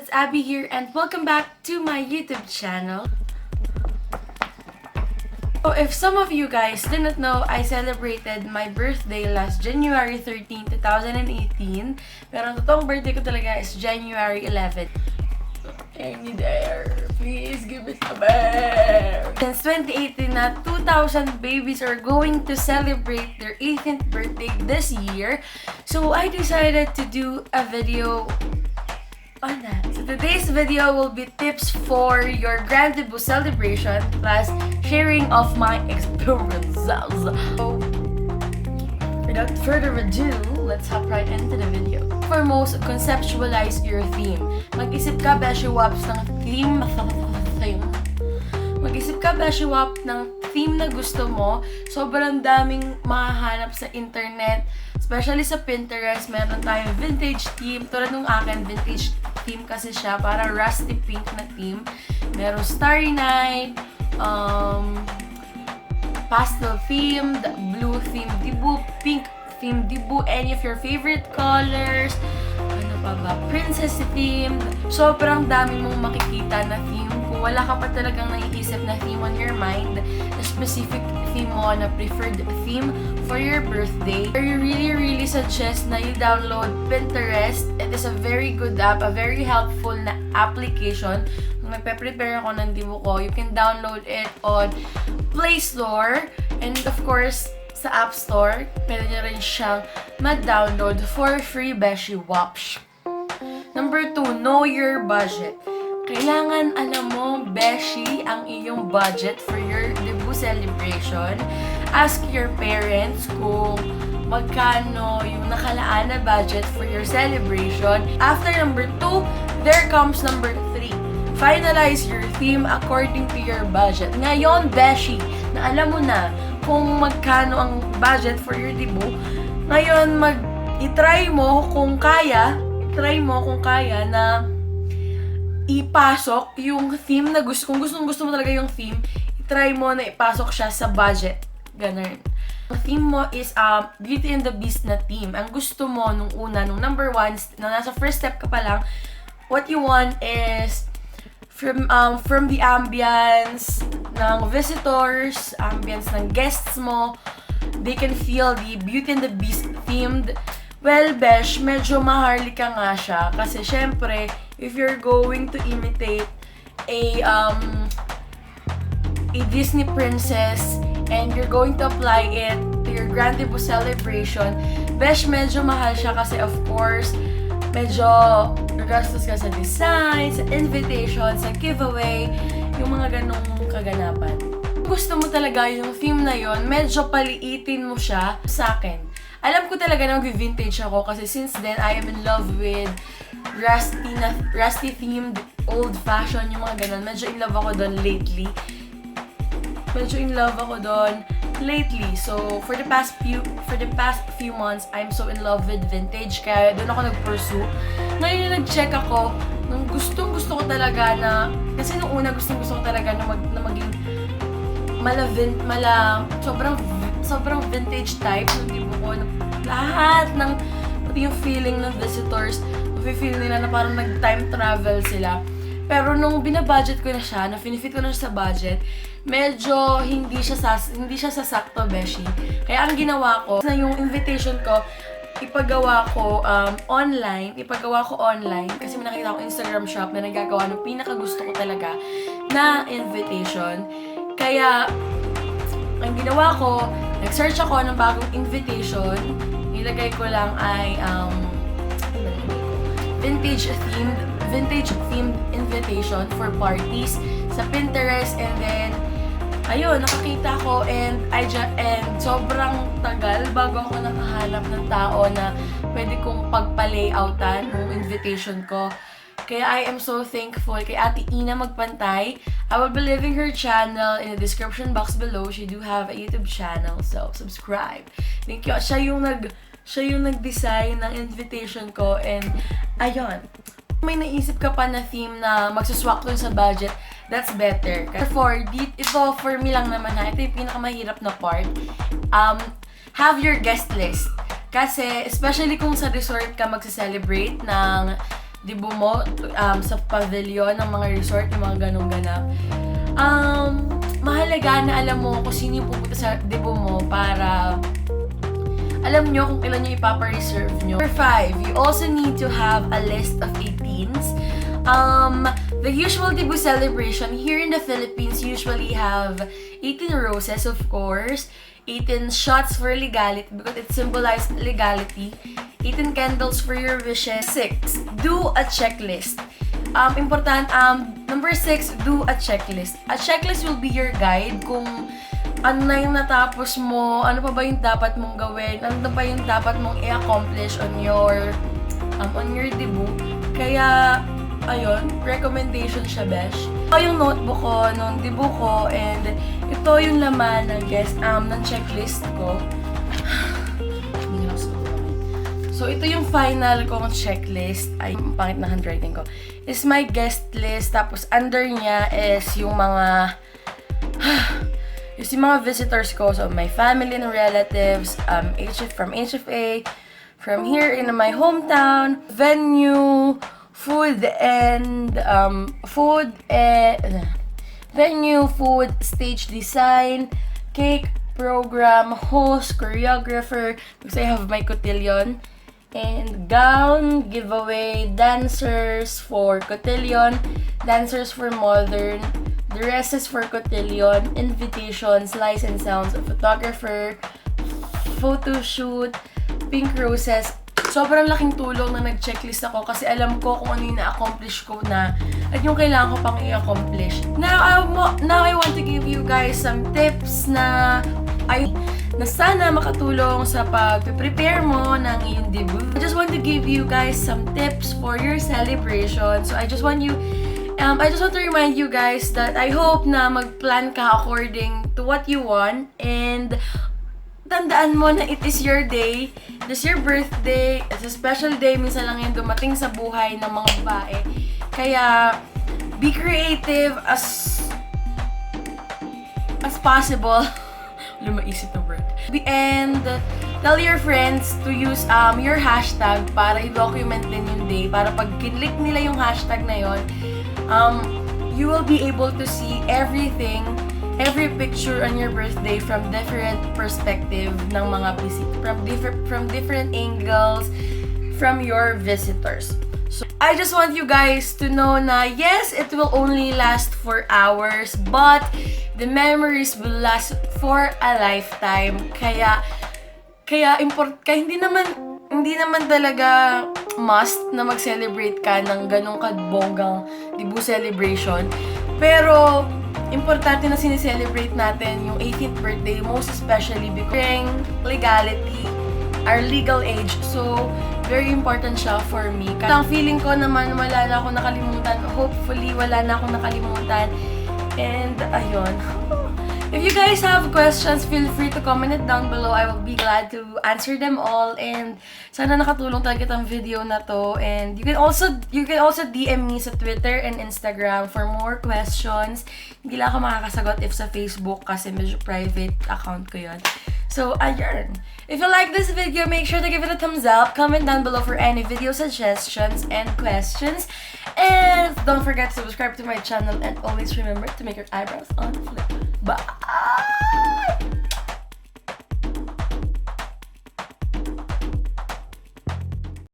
it's Abby here and welcome back to my YouTube channel. So if some of you guys didn't know, I celebrated my birthday last January 13, 2018. Pero ang totoong birthday ko talaga is January 11. I need air. Please give me some air. Since 2018 na 2,000 babies are going to celebrate their 18th birthday this year. So I decided to do a video on that. So today's video will be tips for your grand debut celebration plus sharing of my experiences. So without further ado, let's hop right into the video. Foremost, conceptualize your theme. Mag-isip ka, Beshi Waps, ng theme. Mag-isip ka, Beshi Wap, ng theme na gusto mo. Sobrang daming mahahanap sa internet. Especially sa Pinterest, meron tayong vintage theme. Tulad nung akin, vintage theme kasi siya. Para rusty pink na theme. Meron Starry Night, pastel themed, blue themed debut, pink themed debut, any of your favorite colors. Ano pa ba? Princess themed. Sobrang dami mong makikita na theme. Kung wala ka pa talagang naiisip na theme on your mind, na specific theme mo, na preferred theme for your birthday, I really suggest na you download Pinterest. It is a very good app, a very helpful na application. Kung nagpe-prepare ako ng demo ko, you can download it on Play Store and of course sa App Store. Pwede nyo rin siyang mag-download for free, Beshi Waps. Number 2, know your budget. Kailangan alam mo, Beshi, ang iyong budget for your debut celebration. Ask your parents kung magkano yung nakalaan na budget for your celebration. After number 2, there comes number 3. Finalize your theme according to your budget. Ngayon, Beshi, na alam mo na kung magkano ang budget for your debut, ngayon i-try mo kung kaya na ipasok yung theme na kung gusto mo talaga yung theme, i-try mo na ipasok siya sa budget. Ganun. Ang theme mo is Beauty and the Beast na theme. Ang gusto mo nung number 1, na nasa first step ka pa lang, what you want is from the ambience ng visitors, ambience ng guests mo, they can feel the Beauty and the Beast themed. Well, Besh, medyo maharlika nga siya. Kasi syempre, if you're going to imitate a Disney princess and you're going to apply it to your grand debut celebration, Besh, medyo mahal siya kasi of course, medyo gastos ka sa design, sa invitation, sa giveaway, yung mga ganong kaganapan. Kung gusto mo talaga yung theme na yon, medyo paliitin mo siya sa akin. Alam ko talaga na mag-vintage ako kasi since then, I am in love with rusty themed, old fashion, yung mga ganon. Medyo in love ako doon lately. So, for the past few months, I'm so in love with vintage. Kaya doon ako nag-pursue. Ngayon yung nag-check ako, nung gustong gusto ko talaga na, kasi nung una gustong gusto ko talaga na maging sobrang vintage type ng tipo ko. Lahat ng, pati yung feeling ng visitors, feel nila na parang nag-time travel sila. Pero nung binabudget ko na siya, na finifit ko na siya sa budget, medyo hindi siya sasakto, Beshi. Kaya ang ginawa ko, na yung invitation ko, ipagawa ko online, kasi may nakita ko Instagram shop na nagagawa ng pinakagusto ko talaga na invitation. Kaya, ang ginawa ko, nag-search ako ng bagong invitation, nilagay ko lang ay vintage themed invitation for parties sa Pinterest, and then ayun, nakakita ko and sobrang tagal bago ako nakahanap ng tao na pwede kong pagpa-layoutan ng invitation ko. Kaya I am so thankful kay Ate Ina Magpantay. I will be leaving her channel in the description box below. She do have a YouTube channel, so subscribe. Thank you. Siya yung nag-design ng invitation ko, and ayun. May naisip ka pa na theme na magsuswak dun sa budget, that's better. Therefore, ito for me lang naman ha, ito yung pinakamahirap na part. Have your guest list. Kasi, especially kung sa resort ka magsa-celebrate ng debut mo sa pavilion ng mga resort, yung mga ganong ganap. Mahalaga na alam mo kung sino yung pupunta sa debut mo para alam nyo kung ilan yung ipapa-reserve nyo. Number 5, you also need to have a list of 18s. The usual debut celebration here in the Philippines usually have 18 roses, of course, 18 shots for legality because it symbolizes legality, 18 candles for your wishes. 6, do a checklist. Number 6, do a checklist. A checklist will be your guide kung ano na yung natapos mo, ano pa ba yung dapat mong gawin, ano pa yung dapat mong i-accomplish on your debut. Kaya, ayun, recommendation siya, besh. Ito yung notebook ko nung debut ko, and ito yung laman ng ng checklist ko. So, ito yung final kong checklist. Ay, pangit na handwriting ko. Is my guest list. Tapos, under niya is yung mga visitors ko. So, my family and relatives, from HFA, from here in my hometown, venue, venue, food, stage design, cake, program, host, choreographer, because I have my cotillion, and gown, giveaway, dancers for cotillion, dancers for modern, dresses for cotillion, invitations, lights and sounds, photographer, photo shoot, pink roses. Sobrang laking tulong na nag-checklist ako kasi alam ko kung ano yung na-accomplish ko na at yung kailangan ko pang i-accomplish. Now I want to give you guys some tips na sana makatulong sa pag-prepare mo ng iyong debut. I just want to give you guys some tips for your celebration. So I just want to remind you guys that I hope na mag-plan ka according to what you want, and tandaan mo na it is your day, it is your birthday, it's a special day, minsan lang yung dumating sa buhay ng mga babae. Kaya, be creative as possible. Lumaisip na word. And tell your friends to use your hashtag para i-document din yung day. Para pag kinlik nila yung hashtag na yon, you will be able to see everything, every picture on your birthday from different perspective ng mga from different angles from your visitors. So, I just want you guys to know na yes, it will only last for hours, but the memories will last for a lifetime. Kaya hindi naman talaga must na mag-celebrate ka ng ganong kabonggang debut celebration. Pero importante na sineselebrate natin yung 18th birthday, most especially because legality, our legal age. So, very important siya for me. Ang feeling ko naman wala na akong nakalimutan. Hopefully, wala na akong nakalimutan. And, ayun. If you guys have questions, feel free to comment it down below. I will be glad to answer them all. And sana nakatulong talaga itong video na to. And you can also DM me sa Twitter and Instagram for more questions. Hindi lang ako makakasagot if sa Facebook kasi medyo private account ko yun. So, ayun. If you like this video, make sure to give it a thumbs up. Comment down below for any video suggestions and questions. And don't forget to subscribe to my channel and always remember to make your eyebrows on flick. Bye!